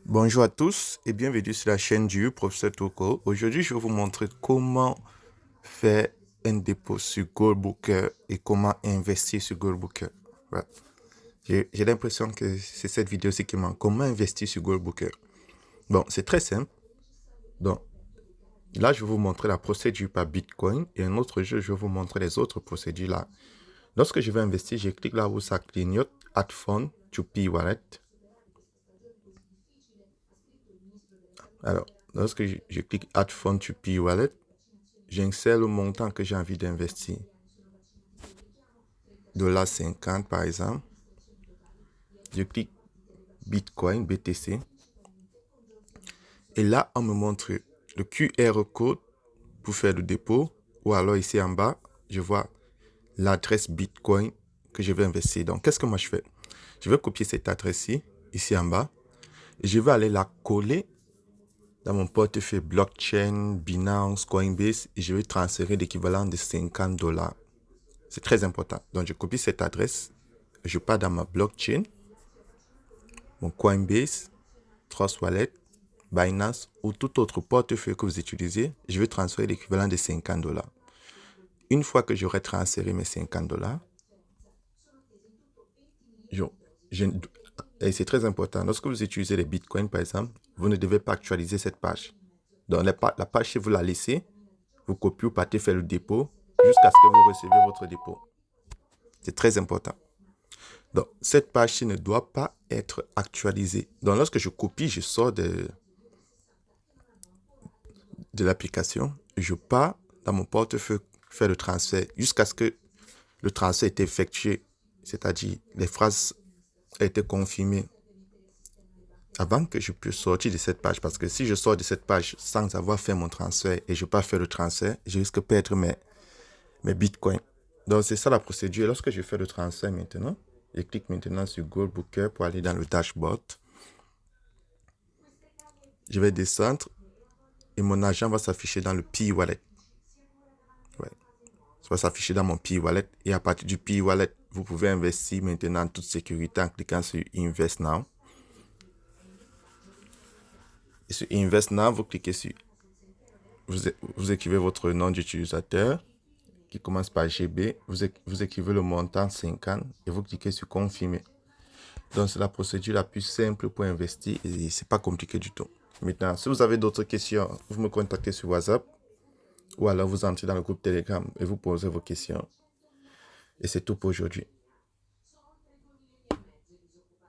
Bonjour à tous et bienvenue sur la chaîne du Professeur Toko. Aujourd'hui, je vais vous montrer comment faire un dépôt sur Goldbooker et comment investir sur Goldbooker. Voilà. J'ai l'impression que c'est cette vidéo-ci qui manque. Comment investir sur Goldbooker? Bon, c'est très simple. Donc, là, je vais vous montrer la procédure par Bitcoin et un autre jeu, je vais vous montrer les autres procédures là. Lorsque je vais investir, je clique là où ça clignote, Add Fund to P-Wallet. Alors, lorsque je clique Add Fund to P-Wallet, j'insère le montant que j'ai envie d'investir. $50 par exemple. Je clique Bitcoin, BTC. Et là, on me montre le QR code pour faire le dépôt. Ou alors ici en bas, je vois l'adresse Bitcoin que je vais investir. Donc, qu'est-ce que moi je fais? Je vais copier cette adresse-ci, ici en bas. Et je vais aller la coller dans mon portefeuille blockchain, Binance, Coinbase. Et je vais transférer l'équivalent de $50. C'est très important. Donc, je copie cette adresse. Je pars dans ma blockchain, mon Coinbase, Trust Wallet, Binance ou tout autre portefeuille que vous utilisez. Je vais transférer l'équivalent de $50. Une fois que j'aurai transféré mes $50, et c'est très important, lorsque vous utilisez les bitcoins par exemple, vous ne devez pas actualiser cette page. Donc, la page, si vous la laissez, vous copiez ou partez faire le dépôt jusqu'à ce que vous recevez votre dépôt. C'est très important. Donc, cette page-ci ne doit pas être actualisée. Donc, lorsque je copie, je sors de l'application, je pars dans mon portefeuille faire le transfert jusqu'à ce que le transfert ait été effectué, c'est-à-dire les phrases aient été confirmées avant que je puisse sortir de cette page. Parce que si je sors de cette page sans avoir fait mon transfert et je ne pas faire le transfert, je risque de perdre mes bitcoins. Donc, c'est ça la procédure. Lorsque je fais le transfert maintenant, je clique maintenant sur Goldbooker pour aller dans le dashboard. Je vais descendre et mon argent va s'afficher dans le P-Wallet. Ouais. Ça va s'afficher dans mon P-Wallet. Et à partir du P-Wallet, vous pouvez investir maintenant en toute sécurité en cliquant sur Invest Now. Et sur Invest Now, vous cliquez sur... Vous écrivez votre nom d'utilisateur qui commence par GB. Vous écrivez le montant 50 et vous cliquez sur Confirmer. Donc, c'est la procédure la plus simple pour investir et c'est pas compliqué du tout. Maintenant, si vous avez d'autres questions, vous me contactez sur WhatsApp ou alors vous entrez dans le groupe Telegram et vous posez vos questions. Et c'est tout pour aujourd'hui.